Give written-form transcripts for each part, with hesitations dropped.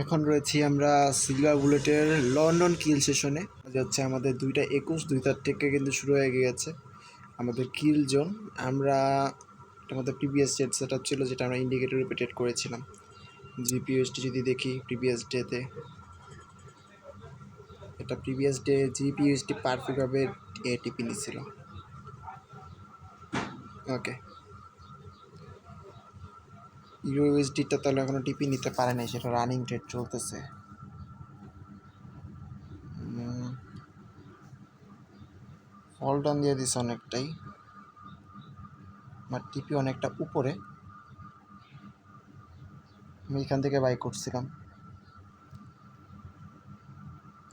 এখন রয়েছি আমরা সিলভার বুলেটের লন্ডন কিল সেশনে। হচ্ছে আমাদের 2:21, 2টার থেকে কিন্তু শুরু হয়ে গিয়েছে আমাদের কিল জোন। আমরা আমাদের প্রিভিয়াস সেট আপ ছিল, যেটা আমরা ইন্ডিকেটর রিপিটেড করেছিলাম। জিপিএসটি যদি দেখি প্রিভিয়াস ডেতে, এটা প্রিভিয়াস ডে জিপিএসটি পারফেক্টভাবে এটিপি নিছিল। ওকে, ইউএসডিটা তাহলে এখনো টিপি নিতে পারে নাই, সেটা রানিং ট্রেড চলতেছে। ফল ডাউন দিয়ে দিছে অনেকটাই, বাট টিপি অনেকটা উপরে। আমি এখান থেকে বাই করছিলাম।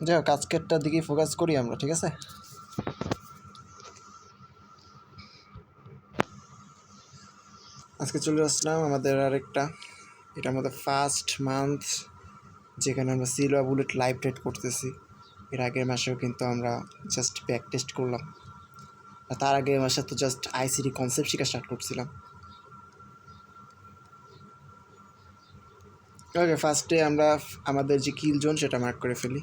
যাই হোক, আজকেরটার দিকেই ফোকাস করি আমরা, ঠিক আছে? আজকে চলে আসলাম আমাদের আরেকটা, এটা আমাদের ফার্স্ট মান্থ যেখানে আমরা সিলভার বুলেট লাইভ ট্রেড করতেছি। এর আগের মাসেও কিন্তু আমরা জাস্ট ব্যাক টেস্ট করলাম, আর তার আগের মাসে তো জাস্ট আইসিডি কনসেপ্ট শিখা স্টার্ট করছিলাম। ওকে, ফার্স্টে আমরা আমাদের যে কিল জোন সেটা মার্ক করে ফেলি।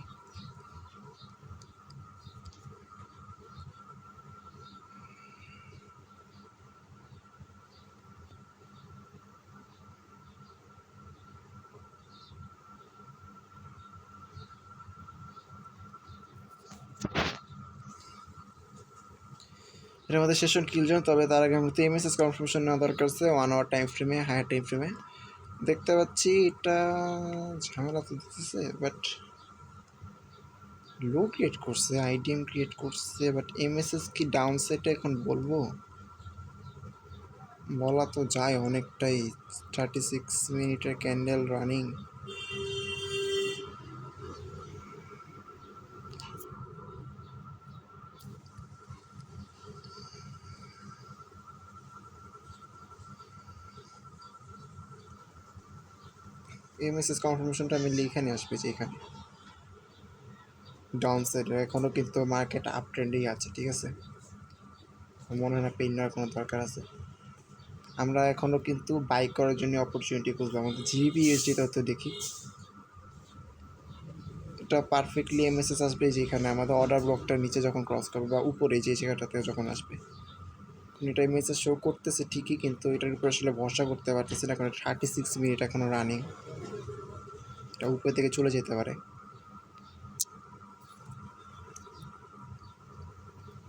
এটা আমাদের সেশন কিল জোন, তবে তার আগে আমরা তো এমএসএস কনফার্মেশন নেওয়া দরকার আছে 1 আওয়ার টাইম ফ্রেমে, হায়ার টাইম ফ্রেমে। দেখতে পাচ্ছি এটা ঝামেলা তো দিতেছে, বাট লো ক্রিয়েট করছে, আইডিএম ক্রিয়েট করছে, বাট এমএসএস কি ডাউন সাইডে এখন বলবো? বলা তো যায় অনেকটাই। 36 মিনিটের ক্যান্ডেল রানিং। এমএসএস কনফার্মেশনটা আমি এখানে আসবে, যে এখানে ডাউন সাইডে এখনও কিন্তু মার্কেট আপ ট্রেন্ডেই আছে, ঠিক আছে? মনে হয় না পেন নেওয়ার কোনো দরকার আছে। আমরা এখনও কিন্তু বাই করার জন্য অপরচুনিটি খুঁজবো। আমাদের জিবিএসডি তথ্য দেখি, এটা পারফেক্টলি এমএসএস আসবে যেখানে আমাদের অর্ডার ব্লকটার নিচে যখন ক্রস করবে, বা উপরে যে জায়গাটাতে যখন আসবে। এটা এমএসএস শো করতেছে ঠিকই, কিন্তু এটার উপর আসলে ভরসা করতে পারতেছি না, কারণ 36 মিনিট এখনও রানিং। এটা উপর থেকে চলে যেতে পারে।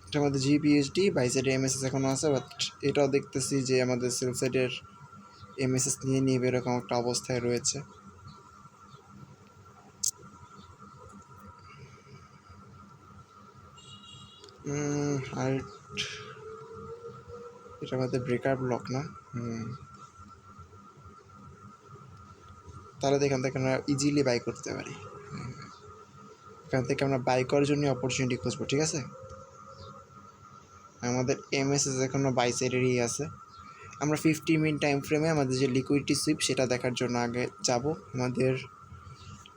এটা আমাদের জিপিএসডি, বাই সাইডে এমএসএস এখনও আছে, বাট এটাও দেখতেছি যে আমাদের সেল সাইডের এমএসএস নিয়ে নিয়ে এরকম একটা অবস্থায় রয়েছে। আর এটা আমাদের ব্রেকার ব্লক না, তাহলে এখান থেকে আমরা ইজিলি বাই করতে পারি। এখান থেকে আমরা বাই করার জন্য অপরচুনিটি খুঁজবো, ঠিক আছে? আমাদের এমএসএস এখনও বাই সাইডেরই আছে। আমরা 50 মিনিট টাইম ফ্রেমে আমাদের যে লিকুইডিটি সুইপ সেটা দেখার জন্য আগে যাব। আমাদের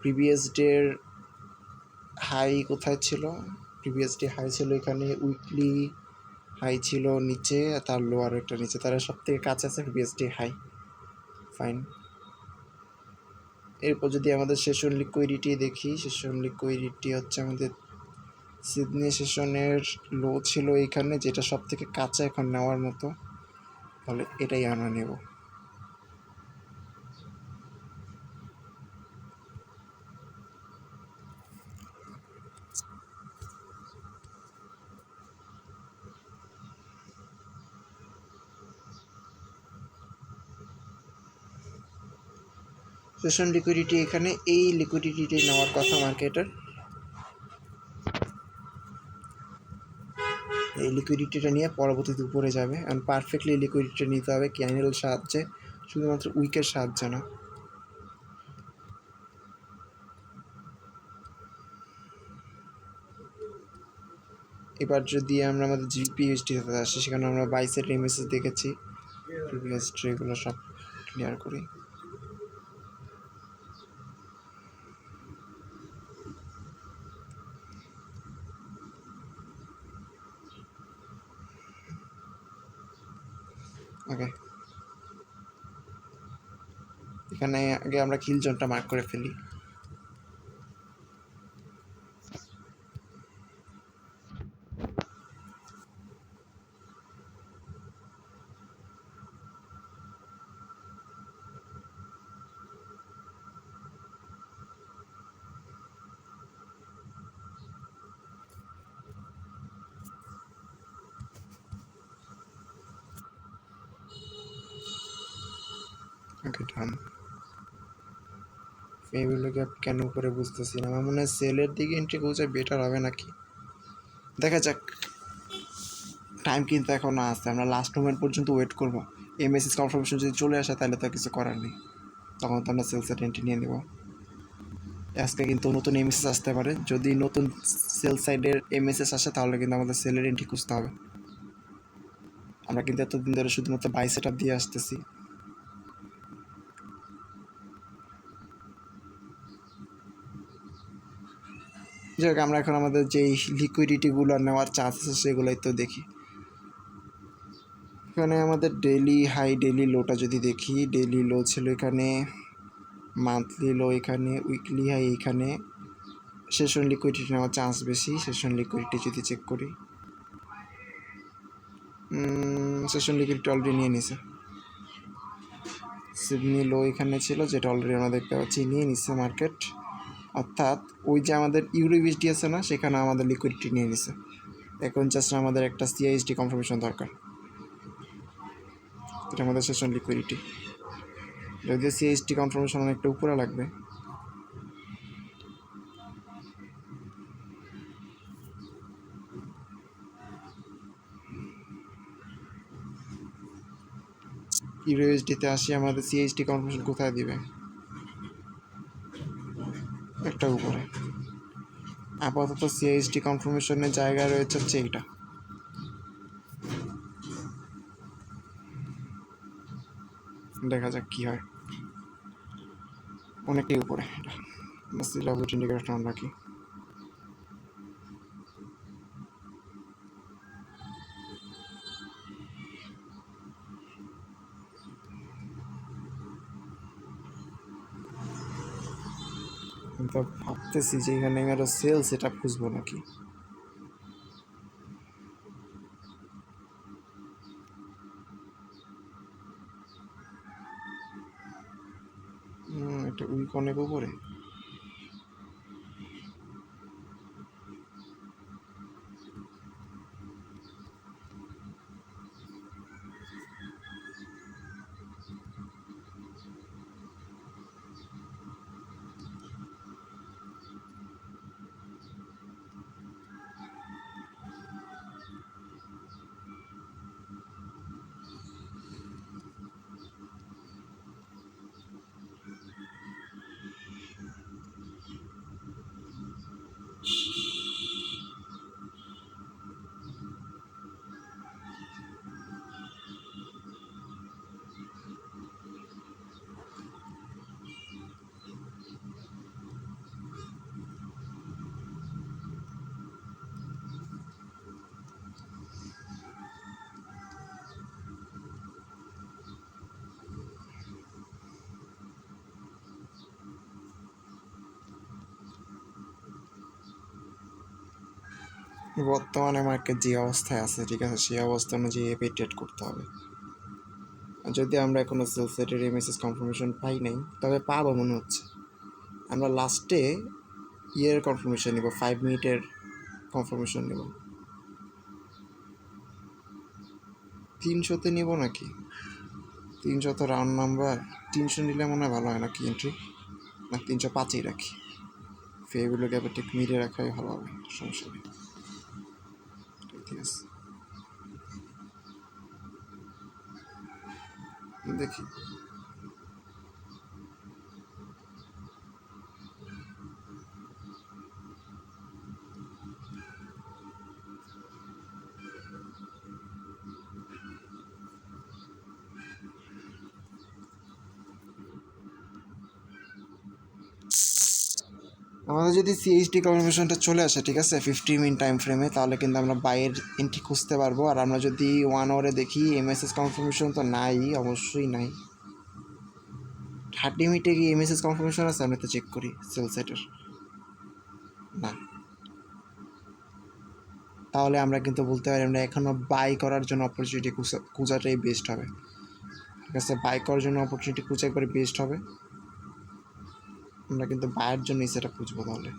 প্রিভিয়াস ডের হাই কোথায় ছিল? প্রিভিয়াস ডে হাই ছিল এখানে, উইকলি হাই ছিল নিচে, তার লোয়ার একটা নিচে, তারা সব থেকে কাছে আছে প্রিভিয়াস ডে হাই। ফাইন। এরপর যদি আমাদের সেশন লিকুইডিটি দেখি, সেশন লিকুইডিটি হচ্ছে আমাদের সিডনি সেশনের লো ছিল এইখানে, যেটা সব থেকে কাছে এখন নেওয়ার মতো, তাহলে এটাই আমরা নেব। সেশন লিকুইডিটি এখানে, এই লিকুইডিটি নেওয়ার কথা মার্কেটের। এই লিকুইডিটিটা নিয়ে পরবর্তীতে উপরে যাবে, অ্যান্ড পারফেক্টলি লিকুইডিটি নিতে হবে ক্যান্ডেল সাহায্যে, শুধুমাত্র উইকের সাহায্যে না। এবার যদি আমরা আমাদের জিপিএসটিতে আসি, সেখানে আমরা বাইসের এমএসএস দেখেছি, প্রিভিয়াস এগুলো সব ক্লিয়ার করি। ওকে, এখানে আগে আমরা কিল জোনটা মার্ক করে ফেলি। ওকে ডান। ফেভিলো গ্যাপ কেন করে বুঝতেছি না, আমার মনে হয় সেলের দিকে এন্ট্রি খুঁজে বেটার হবে নাকি, দেখা যাক। টাইম কিন্তু এখন আসছে, আমরা লাস্ট মোমেন্ট পর্যন্ত ওয়েট করবো। এমএসএস কনফার্মেশন যদি চলে আসে তাহলে তো কিছু করার নেই, তখন তো আমরা সেলসের এন্ট্রি নিয়ে নেব। আজকে কিন্তু নতুন এমএসএস আসতে পারে, যদি নতুন সেল সাইডের এমএসএস আসে তাহলে কিন্তু আমাদের সেলের এন্ট্রি খুঁজতে হবে। আমরা কিন্তু এতদিন ধরে শুধুমাত্র বাই সেট আপ দিয়ে আসতেছি। যাই হোক, আমরা এখন আমাদের যেই লিকুইডিটিগুলো নেওয়ার চান্স আছে সেগুলোই তো দেখি। এখানে আমাদের ডেইলি হাই ডেইলি লোটা যদি দেখি, ডেইলি লো ছিল এখানে, মান্থলি লো এখানে, উইকলি হাই এখানে, সেশন লিকুইডিটি নেওয়ার চান্স বেশি। সেশন লিকুইডিটি যদি চেক করি, সেশন লিকুইডিটি অলরেডি নিয়ে নিছে। সিডনি লো এখানে ছিল, যেটা অলরেডি আমরা দেখতে পাচ্ছি নিয়ে নিচ্ছে মার্কেট, অর্থাৎ ওই যে আমাদের ইউরোবিএসডি আছে না, সেখানে আমাদের লিকুইডিটি নিয়ে নিছে। এখন জাস্ট আমাদের একটা সিআইএসডি কনফার্মেশন দরকার, এটা আমাদের সেশন লিকুইডিটি। যদিও সিআইএসডি কনফার্মেশন অনেকটা উপরে লাগবে। ইউরোএসডিতে আসি, আমাদের সিএইচডি কনফার্মেশন কোথায় দিবে, একটা উপরে। আপাতত সিএইচডি কনফার্মেশনের জায়গা রয়েছে হচ্ছে এইটা, দেখা যাক কী হয়। অনেকটাই উপরে, লাভুট ইন্ডিকেটর অন রাখি। তো ভাবতেছি যে এখানে আমি আরও সেল সেট আপ খুঁজবো নাকি। এটা উইক অনেক উপরে। বর্তমানে মার্কেট যে অবস্থায় আছে, ঠিক আছে, সেই অবস্থা অনুযায়ী এপি ট্রেড করতে হবে। যদি আমরা এখনও সেল সেটের এমএসএস কনফার্মেশন পাই নাই, তবে পাবো মনে হচ্ছে। আমরা লাস্টে ইয়ের কনফার্মেশন নেব, 5 মিনিটের কনফার্মেশন নেব। 300-তে নেব নাকি, 300 তো রাউন্ড নাম্বার, 300 নিলে মনে হয় ভালো হয় নাকি এন্ট্রি, না 305-ই রাখি। ফেভিলো গ্যাপে ঠিক মিডে রাখাই ভালো হবে, সমস্যা নেই। ঠিক আছে, দেখি। আমাদের যদি সিএইচডি কনফার্মেশনটা চলে আসে, ঠিক আছে, 50 মিনিট টাইম ফ্রেমে, তাহলে কিন্তু আমরা বাইয়ের এন্ট্রি খুঁজতে পারবো। আর আমরা যদি 1 আওয়ারে দেখি, এমএসএস কনফার্মেশন তো নাই, অবশ্যই নাই। 30 মিনিটে কি এমএসএস কনফার্মেশন আছে, আমি তো চেক করি সেল সাইটের, না। তাহলে আমরা কিন্তু বলতে পারি আমরা এখনও বাই করার জন্য অপরচুনিটি খোঁজাটাই বেস্ট হবে। ঠিক আছে, বাই করার জন্য অপরচুনিটি খুঁজে একবারে বেস্ট হবে। আমরা কিন্তু বায়ের জন্যই সেটা খুঁজবো তাহলে।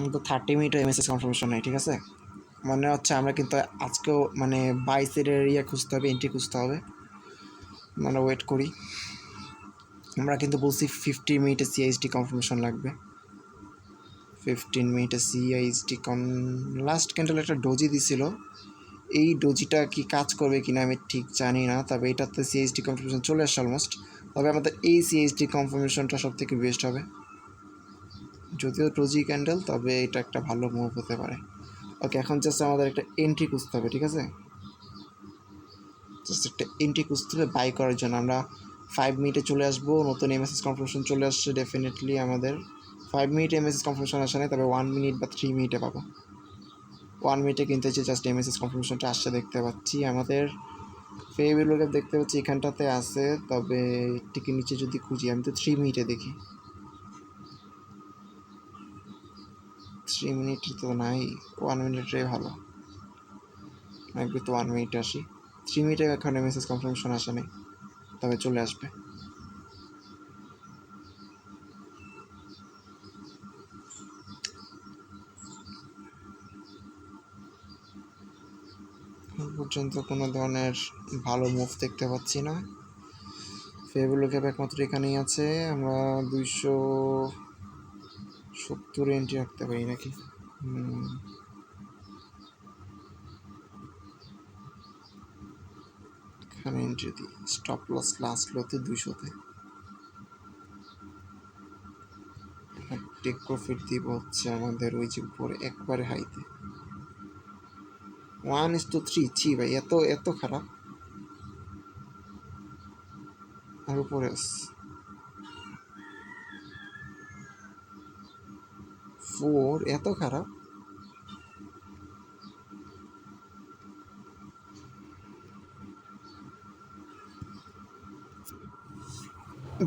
কিন্তু 30 মিনিট এমএসএস কনফার্মেশন নেই, ঠিক আছে। মনে হচ্ছে আমরা কিন্তু আজকেও মানে বাইসের এরিয়া খুঁজতে হবে, এন্ট্রি খুঁজতে হবে। আমরা ওয়েট করি। আমরা কিন্তু বলছি 15 মিনিটে সিআইএসটি কনফার্মেশন লাগবে। 15 মিনিটে সিআইএসটি লাস্ট ক্যান্ডেল একটা ডোজি দিছিল, এই ডোজিটা কি কাজ করবে কিনা আমি ঠিক জানি না, তবে এটাতে সিএইচডি কনফার্মেশন চলে আসছে অলমোস্ট। তবে আমাদের এই সিএইচডি কনফার্মেশনটা সব থেকে বেস্ট হবে, যদিও ডোজি ক্যান্ডেল, তবে এটা একটা ভালো মুভ হতে পারে। ওকে, এখন জাস্ট আমাদের একটা এন্ট্রি খুঁজতে হবে, ঠিক আছে। জাস্ট একটা এন্ট্রি খুঁজতে হবে বাই করার জন্য। আমরা 5 মিনিটে চলে আসবো, নতুন এমএসএস কনফার্মেশন চলে আসছে ডেফিনেটলি। আমাদের 5 মিনিটে এমএসএস কনফার্মেশন আসে না, তবে 1 মিনিট বা 3 মিনিটে পাবো। 1 মিনিটে কিন্তু যে জাস্ট এমএসএস কনফার্মেশনটা আসছে দেখতে পাচ্ছি। আমাদের ফেভিলোকে দেখতে পাচ্ছি এখানটাতে আছে, তবে টিকে নিচে যদি খুঁজি, আমি তো 3 মিনিটে দেখি। 3 মিনিট তো নাই, 1 মিনিটে ভালো। একবার তো 1 মিনিটে আসি। 3 মিনিটে এখন মেসেজ কনফার্মেশন আসে নাই, তবে চলে আসবে। পর্যন্ত কোনো ধরনের ভালো মুভ দেখতে পাচ্ছি না। ফেভিলো ক্যাপ একমাত্র এখানেই আছে। আমরা 270 এন্ট্রি রাখতে পারি নাকি? এখানে এন্ট্রি দিই, স্টপ লস লাস্ট লোতে 200-তে, টেক প্রফিট দিব হচ্ছে আমাদের ওই যে উপরে একবারে হাইতে 1:3। ছি ভাই, এত এত খারাপ। আর উপরে 4, এত খারাপ।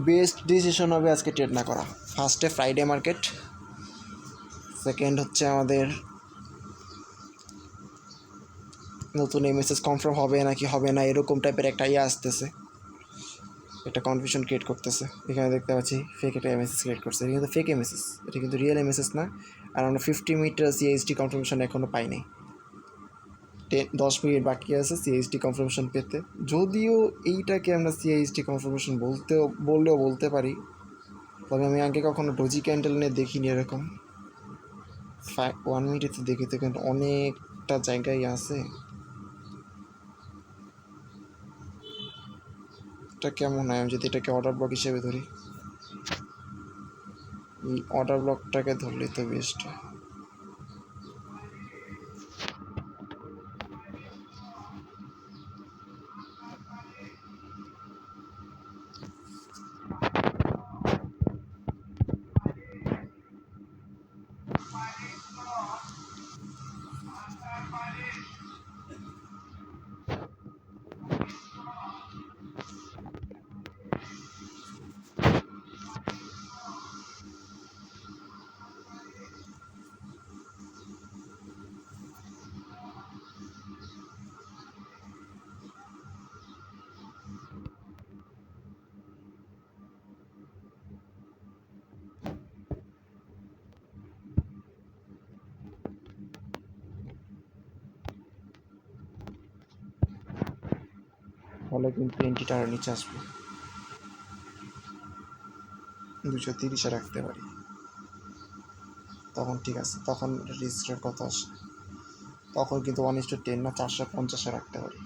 বেস্ট ডিসিশন হবে আজকে ট্রেড না করা। ফার্স্টে ফ্রাইডে মার্কেট, সেকেন্ড হচ্ছে আমাদের নতুন এমএসএস কনফার্ম হবে নাকি হবে না, এরকম টাইপের একটা ইয়ে আসতেছে, একটা কনফিউশন ক্রিয়েট করতেছে। এখানে দেখতে পাচ্ছি ফেক একটা এমএসএস ক্রিয়েট করছে, এটা কিন্তু ফেক এমএসএস, এটা কিন্তু রিয়েল এমএসএস না। আর আমরা 50 মিনিটের সিএইচডি কনফার্মেশন এখনও পাইনি। 10 মিনিট বাকি আছে সিএইচডি কনফার্মেশন পেতে। যদিও এইটাকে আমরা সিএইচডি কনফার্মেশন বললেও বলতে পারি, তবে আমি আগে কখনো ডোজি ক্যান্ডেল নিয়ে দেখিনি এরকম। 1 মিনিটে তো দেখি তো কিন্তু অনেকটা জায়গায় আছে। এটা কেমন হয়, আমি যদি এটাকে অর্ডার ব্লক হিসেবে ধরি, এই অর্ডার ব্লকটাকে ধরলে তো বেস্ট হয়। ফলে কিন্তু এন্ট্রিটা আরও নিচে আসবে, 230-এ রাখতে পারি, তখন ঠিক আছে, তখন রিস্কের কথা আসে। তখন কিন্তু 1:10 না 450-এ রাখতে পারি।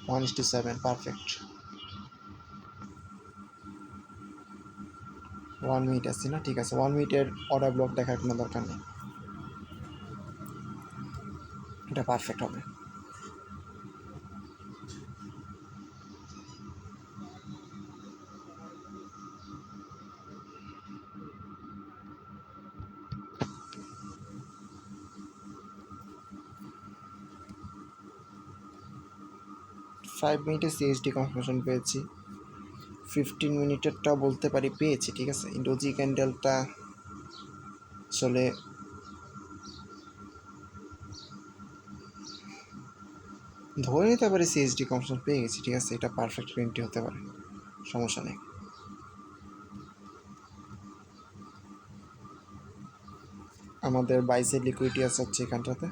One is two 7, perfect. 1 minute আসছি না, ঠিক আছে। 1 মিনিটের অর্ডার ব্লক দেখার কোনো দরকার নেই, এটা পারফেক্ট হবে। ফাইভ মিনিটে সিএইচডি কনফার্মেশন পেয়েছি, 15 মিনিটেরটা বলতে পারি পেয়েছি, ঠিক আছে। ডোজি ক্যান্ডেলটা আসলে ধরে নিতে পারি সিএসডি কনফার্মেশন পেয়ে গেছি, ঠিক আছে, এটা পারফেক্ট টোয়েন্টি হতে পারে, সমস্যা নেই। আমাদের বাইসের লিকুইডিটি আছে হচ্ছে এখানটাতে।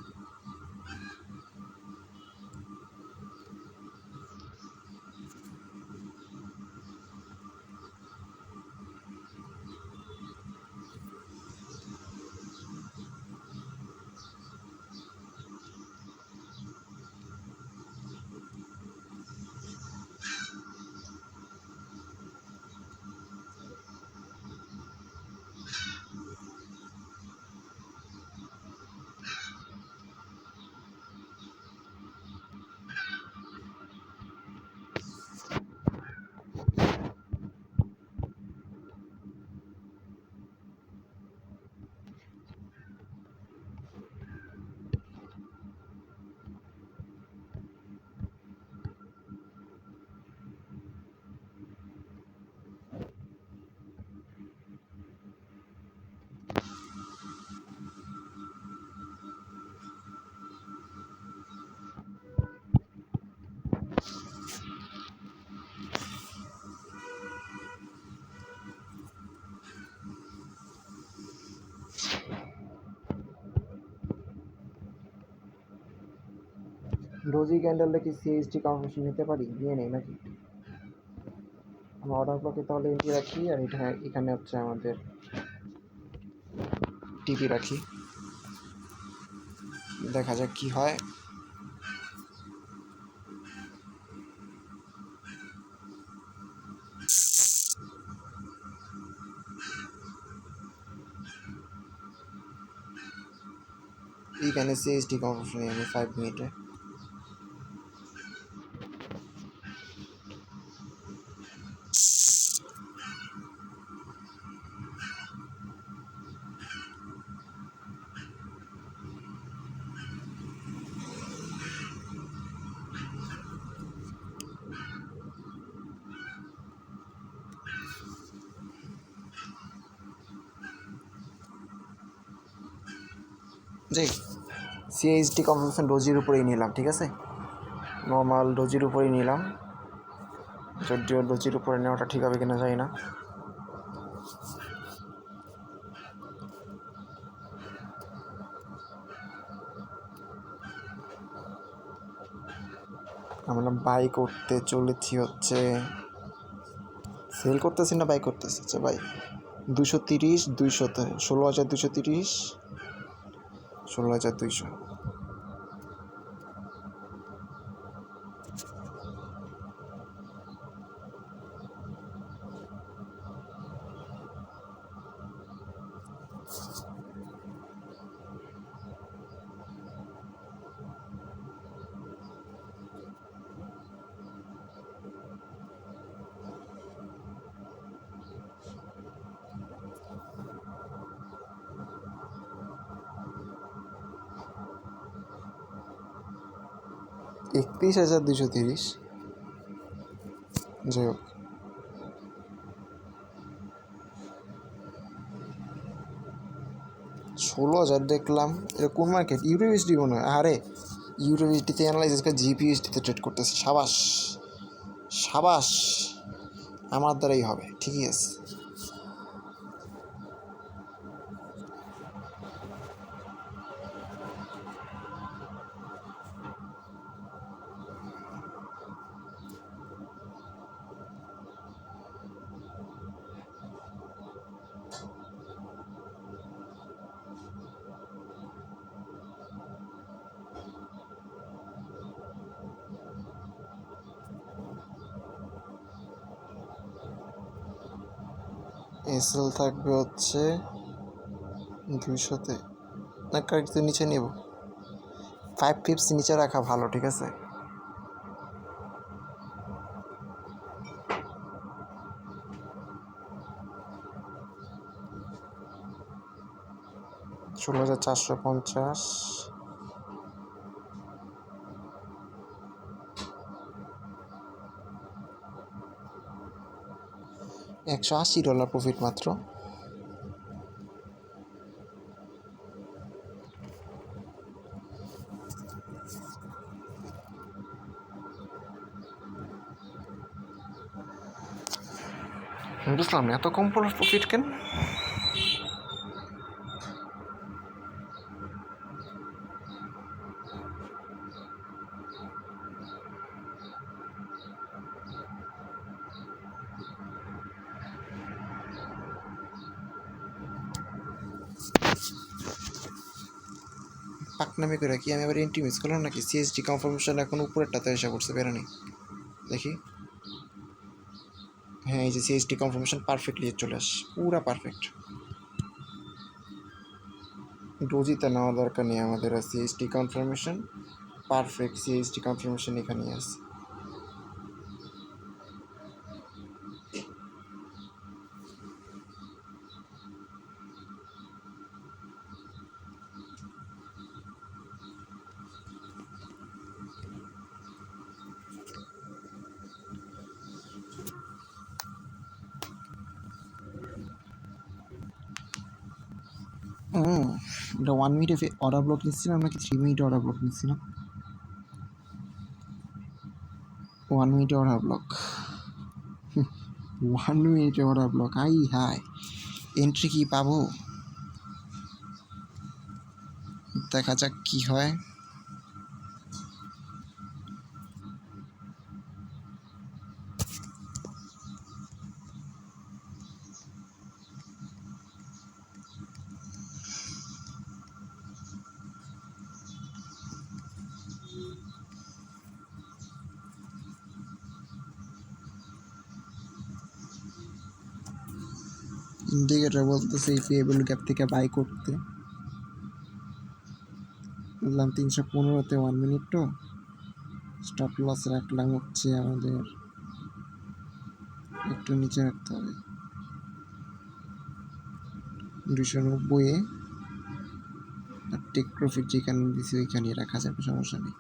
ডোজি ক্যান্ডেলটা কি সিএসডি কনফার্মেশন নিতে পারি? নিয়ে নেই নাকি? আমরা অর্ডার ব্লকে তাহলে এন্ট্রি রাখি, আর এটা এখানে হচ্ছে আমাদের টিপি রাখি, দেখা যাক কি হয়। এইখানে সিএসডি কনফার্মেশন আমি 5 মিনিটে। যাই, সিএইচডি কনফার্মেশন ডোজির উপরেই নিলাম, ঠিক আছে, নর্মাল ডোজির উপরেই নিলাম, যদিও ডোজির উপরে নেওয়াটা ঠিক হবে কিনা জানি না। আমরা বাই করতে চলেছি হচ্ছে, সেল করতেছি না বাই করতেছি হচ্ছে বাই 230, 200, 16,230, 16,200। $31,230, যাই হোক। 16,000 দেখলাম, এটা কোন মার্কেট? ইউরোইউএসডি মনে হয়। আরে ইউরোইউএসডিতে অ্যানালাইসিস করে জিপিইউএসডিতে ট্রেড করতেছে, সাবাস সাবাস, আমার দ্বারাই হবে, ঠিকই আছে। এসএল থাকবে হচ্ছে 200-তে, না একটু নিচে নেব, 5 পিপস নিচে রাখা ভালো, ঠিক আছে। $16,450, $180 প্রফিট মাত্র। বুঝলাম না এত কম প্রফিট কেন? পাকনামি করে কি আমি আবার এন্ট্রি মিস করলাম নাকি? সিএসডি কনফার্মেশন এখন উপরেরটাতে এসে পড়ছে, বেরোনি দেখি। হ্যাঁ এই যে সিএসডি কনফার্মেশন পারফেক্টলি চলে আস, পুরা পারফেক্ট। ডোজিতে নেওয়া দরকার নেই আমাদের, আর CSD confirmation perfect, CSD confirmation এখানেই আছে। এটা 1 মিনিটে অর্ডার ব্লক নিচ্ছিলাম নাকি 3 মিনিটে অর্ডার ব্লক নিচ্ছিলাম? 1 মিনিটে অর্ডার ব্লক। 1 মিনিটে অর্ডার ব্লক, আই হাই। এন্ট্রি কি পাবো? দেখা যাক কি হয়। ইন্ডিকেটর বলতেছে এই পেয়েবল গ্যাপ থেকে বাই করতে। বললাম 315-তে 1 মিনিট তো। স্টপ লস রাখলাম হচ্ছে আমাদের একটু নিচে রাখতে হবে 290-এ। আর টেক প্রফিট যেখানে দিছি ওইখানে রাখা যাবে, সমস্যা নেই।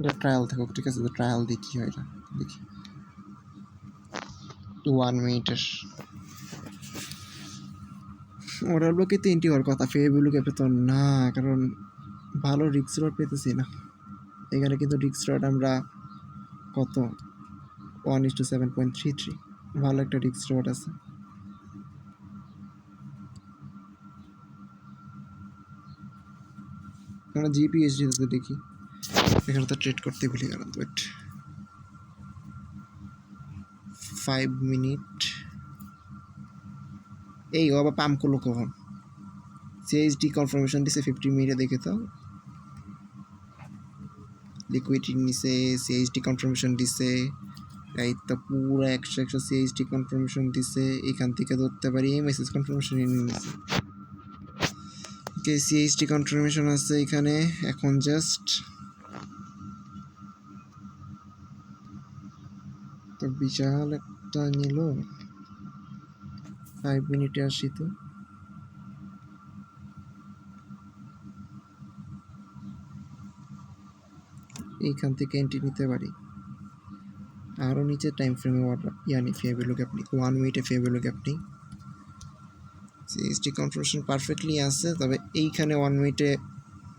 এটা ট্রায়াল থাকুক, ঠিক আছে? তো ট্রায়াল দিই কী হয়, এটা দেখি। 1 মিনিটের অর্ডার ব্লকে 3টি হওয়ার কথা, ফেভিবল গ্যাপে তো না, কারণ ভালো রিক্স রড পেতেছি না এখানে। কিন্তু রিক্স রড আমরা কত 1:7.33, ভালো একটা রিক্স রড আছে। আমরা জিপিএসডিতে দেখি, এখানে তো ট্রেড করতে ভুলে গেলাম। ওয়েট 5 মিনিট, এই ও আবার পাম্প করলো কখন? সিএইচডি কনফার্মেশন দিছে 50 মিনিটে, দেখে তো লিকুইডিটি নিছে, সিএইচডি কনফার্মেশন দিছে, এই তো পুরো 100 সিএইচডি কনফার্মেশন দিছে। এখান থেকে ধরতে পারি এই মেসেজ কনফার্মেশন নিয়ে নিছে। ওকে সিএইচডি কনফার্মেশন আছে এখানে, এখন জাস্ট তো বিশাল একটা নিল। 5 মিনিটে আসি তো, এইখান থেকে এন্ট্রি নিতে পারি। আরও নিচে টাইম ফ্রেমে ইয়ানি ফেয়ার গ্যাপ নেই, 1 মিনিটে ফেয়ার গ্যাপ নেই। সিএসডি কনফার্মেশন পারফেক্টলি আছে, তবে এইখানে 1 মিনিটে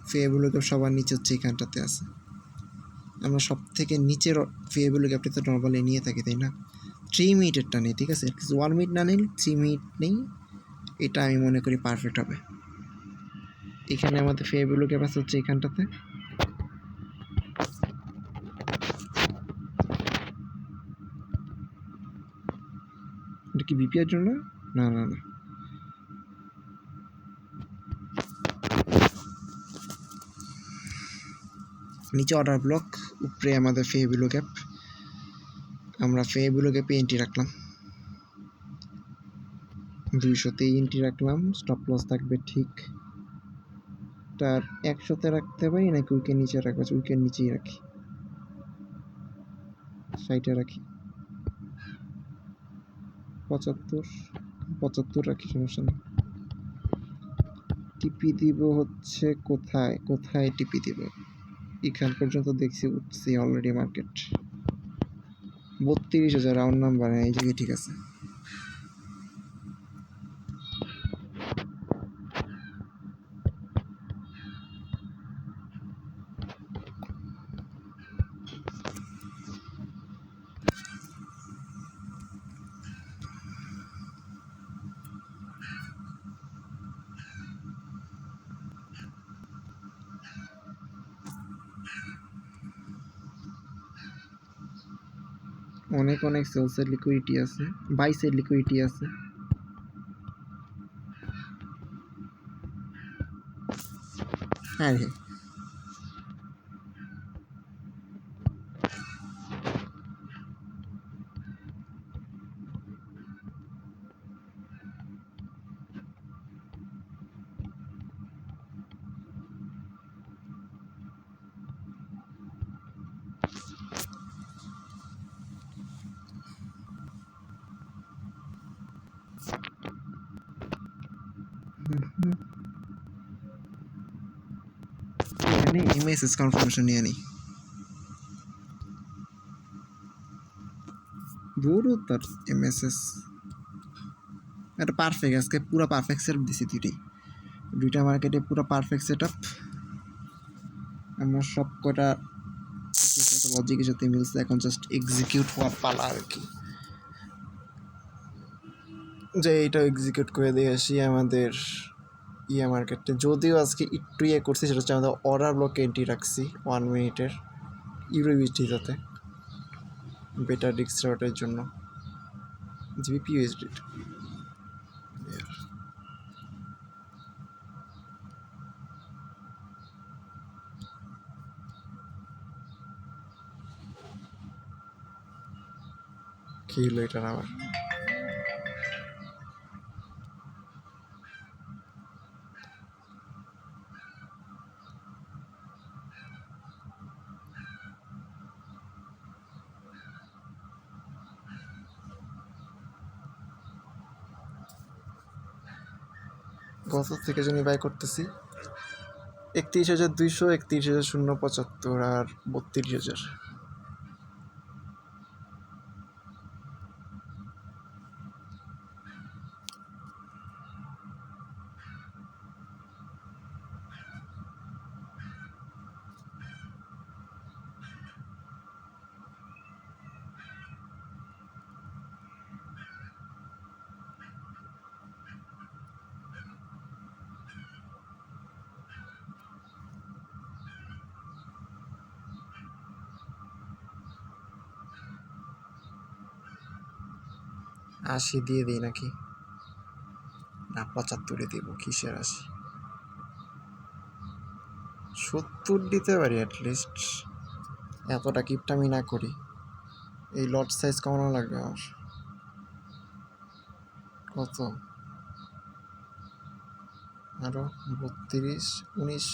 ফেয়ার গ্যাপ সবার নিচে হচ্ছে এইখানটাতে আছে। আমরা সব থেকে নিচের ফেয়ার গ্যাপটি তো নর্মালি নিয়ে থাকি, তাই না? 3 মিনিটেরটা নেই, ঠিক আছে? 1 মিনিট না নিলে 3 মিনিট নেই, এটা আমি মনে করি পারফেক্ট হবে। এখানে আমাদের ফেয়ার গ্যাপ আছে হচ্ছে এইখানটাতে। এটা কি বিপিআর জন্য? না না না, নিচে অর্ডার ব্লক, উপরে আমাদের ফেয়ার গ্যাপ। আমরা ফেয়ার গ্যাপে এন্ট্রি রাখলাম 200-তে এন্ট্রি রাখলাম। স্টপ লস থাকবে ঠিক তার 100-তে রাখতে পারি নাকি উইকের নিচে রাখবো? উইকের নিচেই রাখি, 60-এ রাখি, 75 রাখি, সমস্যা নেই। টিপি দিব হচ্ছে কোথায় কোথায় টিপি দিব? এখান পর্যন্ত দেখছি উঠছি অলরেডি মার্কেট 32,000 রাউন্ড নাম্বার, এই জায়গায় ঠিক আছে। অনেক অনেক সেলসের লিকুইডিটি আছে, বাইসের লিকুইডিটি আছে। হ্যাঁ রে, এখানে মেসেজ কনফার্মেশন নিয়ে নিই। দূর তার এমএসএস এটা পারফেক্ট, আজকে পুরো পারফেক্ট সেট দিছি দুইটা মার্কেটে পুরো পারফেক্ট সেট আপ। আমরা সব কটা লজিকের সাথে মিলছে, এখন জাস্ট এক্সিকিউট হওয়ার পালা আর কি। যে এইটা এক্সিকিউট করে দিয়ে আসি আমাদের মার্কেটে। যদিও আজকে একটু করছি, সেটা হচ্ছে আমাদের অর্ডার ব্লকে এন্ট্রি রাখছি 1 মিনিটের ইউরোবিটি, যাতে বেটার রিস্ক রেটের জন্য জিবিপি ইউএসডি। কি হলো এটার আবার? গত থেকে জন্য বাই করতেছি 31,200, 31,075 আর 32,000। আশি দিয়ে দিই নাকি? না, 75 দিব। কিসের 80? 70 দিতে পারি অ্যাটলিস্ট, এতটা কিপটামি না করি। এই লট সাইজ কমানো লাগবে আমার। কত? আরো 32, 19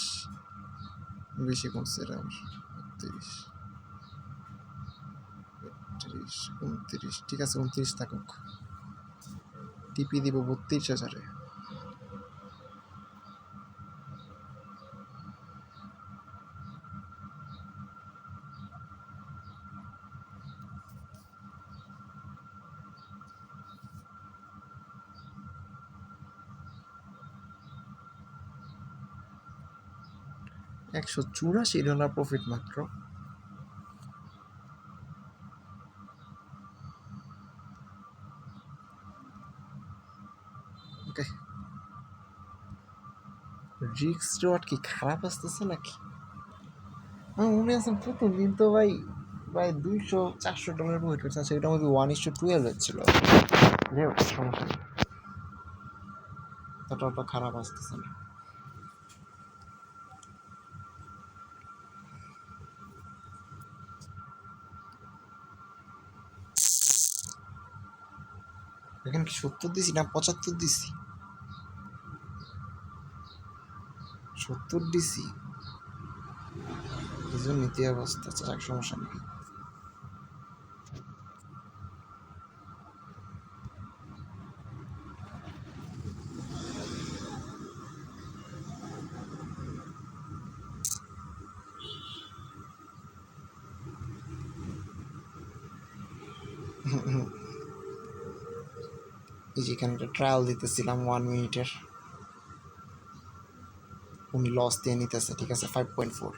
বেশি কমছে এটা আমার। 32, 32, 29, ঠিক আছে 29 থাকুক। টিপি দিব 32,000-এ। $184 প্রফিট মাত্র। ওকে, রিক্স রিওয়ার্ড কি খারাপ আসতেছে নাকি? আমার মনে আছে প্রথম দিন তো ভাই প্রায় $200-400 প্রফিট করছে, সেটা মধ্যে 1:12 ছিল। সমস্যা নেই, ততটা খারাপ আসতেছে না। এখানে কি 70 দিছি না 75 দিছি? 70 দিছি, দুজন নীতি অবস্থা। যাক, সমস্যা নেই। এই যে এখানে একটা ট্রায়াল দিতেছিলাম 1 মিনিটের, উনি লস দিয়ে নিতেছে। ঠিক আছে, 5.4।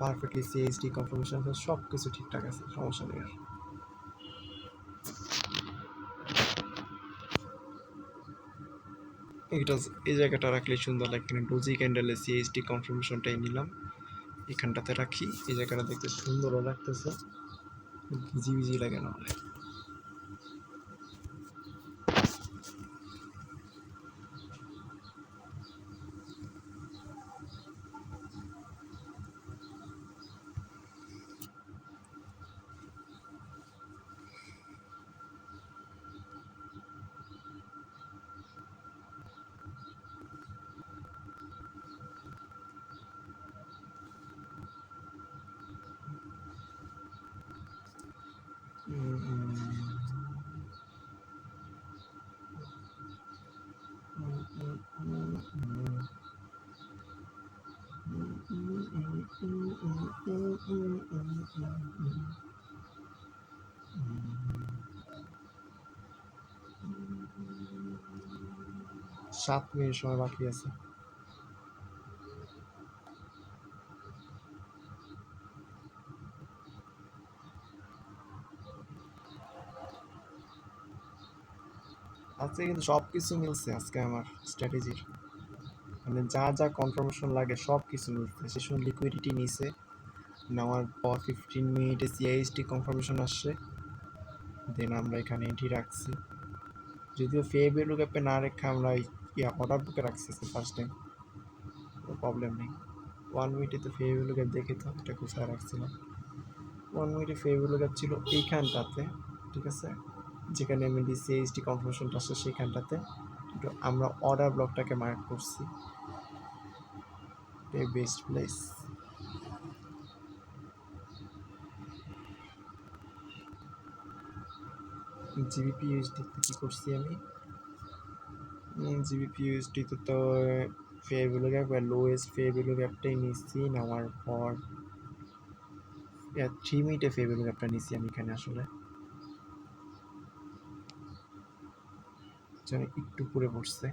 পারফেক্টলি সিএইচডি কনফার্মেশন সব কিছু ঠিকঠাক আছে, সমস্যা নেই আর। এটা এই জায়গাটা রাখলে সুন্দর লাগবে না, ডোজি ক্যান্ডেলে সিএইচডি কনফার্মেশনটাই নিলাম, এখানটাতে রাখি, এই জায়গাটা দেখতে সুন্দরও লাগতেছে, ভিজি ভিজি লাগে না মানে। সাত মিনিট সময় বাকি আছে। আজকে কিন্তু সব কিছু মিলছে আজকে আমার স্ট্র্যাটেজির, মানে যা যা কনফার্মেশন লাগে সব কিছু মিলছে। সেশন লিকুইডিটি নিছে, নেওয়ার পর 15 মিনিটে সিআইএসটি কনফার্মেশন আসছে, দেন আমরা এখানে এন্ট্রি রাখছি। যদিও ফে ভ্যালু গ্যাপে না রেখে আমরা অর্ডার বুকে রাখছি ফার্স্ট টাইম, কোনো প্রবলেম নেই। 1 মিনিটে তো ফে ভ্যালু গ্যাপ দেখে তো এটা কোথায় রাখছিলাম, 1 মিনিটে ফে ভ্যালু গ্যাপ ছিল এইখানটাতে, ঠিক আছে, যেখানে আমি সিএইচডি কনফার্মেশনটা আসছে সেইখানটাতে আমরা অর্ডার ব্লকটাকে মার্ক করছি, বেস্ট প্লেস। জিবিপি ইউএসডিতে কী করছি আমি, জিবিপি ইউএসডিতে তো ফেয়ার ভ্যালু গ্যাপ বা লোয়েস্ট ফেয়ার ভ্যালু গ্যাপটাই নিচ্ছি, নেওয়ার পর 3 মিনিটে ফেয়ার ভ্যালু গ্যাপটা নিচ্ছি আমি এখানে, আসলে একটু পুরে পড়ছে।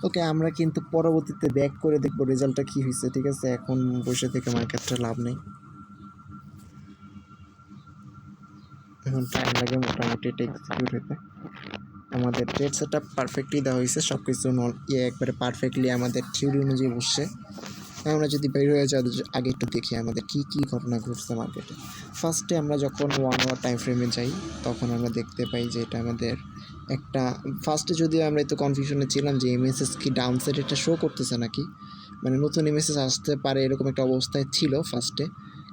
ওকে, আমরা কিন্তু পরবর্তীতে ব্যাক করে দেখবো রেজাল্টটা কী হয়েছে, ঠিক আছে, এখন বসে থেকে মার্কেটটা লাভ নেই, এখন টাইম লাগে মোটামুটি এটা এক্সিকিউট হতে। আমাদের ট্রেড সেট আপ পারফেক্টলি দেওয়া হয়েছে, সব কিছু একবারে পারফেক্টলি আমাদের থিওরি অনুযায়ী বসছে। আমরা যদি বের হয়ে যাওয়ার আগে একটু দেখি আমাদের কী কী ঘটনা ঘটছে মার্কেটে। ফার্স্টে আমরা যখন 1 আওয়ার টাইম ফ্রেমে যাই তখন আমরা দেখতে পাই যে এটা আমাদের একটা, ফার্স্টে যদিও আমরা একটু কনফিউশনে ছিলাম যে এমএসএস কি ডাউন সাইড এটা শো করতেছে নাকি, মানে নতুন এমএসএস আসতে পারে এরকম একটা অবস্থায় ছিল ফার্স্টে,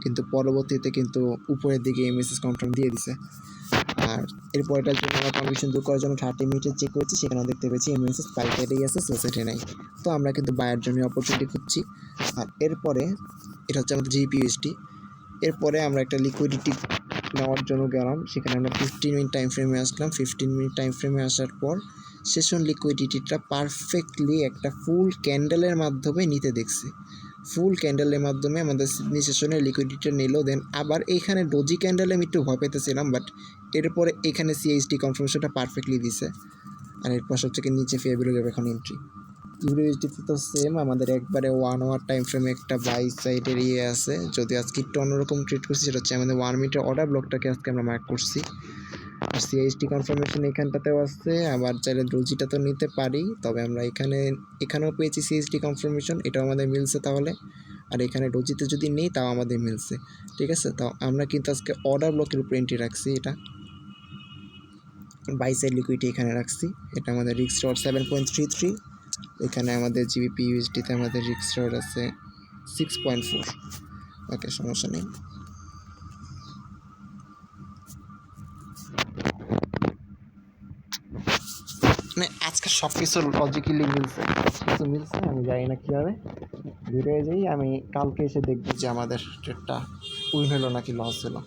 কিন্তু পরবর্তীতে কিন্তু উপরের দিকে এমএসএস কনফার্ম দিয়ে দিছে। আর এরপর এটার জন্য আমরা কনফিউশন দূর করার জন্য 30 মিনিটে চেক করেছি, সেখানে দেখতে পেয়েছি এমএসএস বাই সাইডেই আছে, সেল সাইডে নাই। তো আমরা কিন্তু বায়ের জন্য অপরচুনিটি খুঁজছি। আর এরপরে এটা হচ্ছে আমাদের জিপিইউএসডি, এরপরে আমরা একটা লিকুইডিটি নেওয়ার জন্য গেলাম, সেখানে আমরা 15 মিনিট টাইম ফ্রেমে আসলাম। 15 মিনিট টাইম ফ্রেমে আসার পর সেশন লিকুইডিটিটা পারফেক্টলি একটা ফুল ক্যান্ডেলের মাধ্যমে নিতে দেখছি, ফুল ক্যান্ডেলের মাধ্যমে আমাদের সিডনি সেশনের লিকুইডিটিটা নিল। দেন আবার এইখানে ডোজি ক্যান্ডেলে আমি একটু ভয় পেতেছিলাম, বাট এরপরে এখানে সিএইচডি কনফার্মেশনটা পারফেক্টলি দিছে। আর এরপর হচ্ছে কি নিচে ফেয়ার ভ্যালু গ্যাপ এখন এন্ট্রি। ইউএসডিতে তো সেম, আমাদের একবারে 1 আওয়ার টাইম ফ্রেমে একটা বাই সাইডের আছে, যদি আজকে একটু অন্যরকম ট্রিট করছি, সেটা হচ্ছে আমাদের 1 মিনিটের অর্ডার ব্লকটাকে আজকে আমরা মার্ক করছি। আর সিএইচডি কনফার্মেশন এখানটাতেও আসছে, আবার চাইলে ডোজিটা তো নিতে পারি, তবে আমরা এখানেও পেয়েছি সিএইচডি কনফার্মেশন, এটাও আমাদের মিলছে তাহলে। আর এখানে ডোজিতে যদি নেই তাও আমাদের মিলছে, ঠিক আছে। তাও আমরা কিন্তু আজকে অর্ডার ব্লকের উপর এন্ট্রি রাখছি, এটা বাই সাইড লিকুইডিটি এখানে রাখছি, এটা আমাদের রিস্ক রিওয়ার্ড 7.33, এখানে আমাদের জিবিপি ইউএসডিতে আমাদের রিস্ক রিওয়ার্ড আছে 6.4। ওকে, সমস্যা নেই। মানে আজকে সব কিছু লজিক্যালি মিলছে, সব কিছু মিলছে। আমি জানি না কীভাবে ঘুরে যাই, আমি কালকে এসে দেখবো যে আমাদের ট্রেডটা উইন হলো নাকি লস হলো।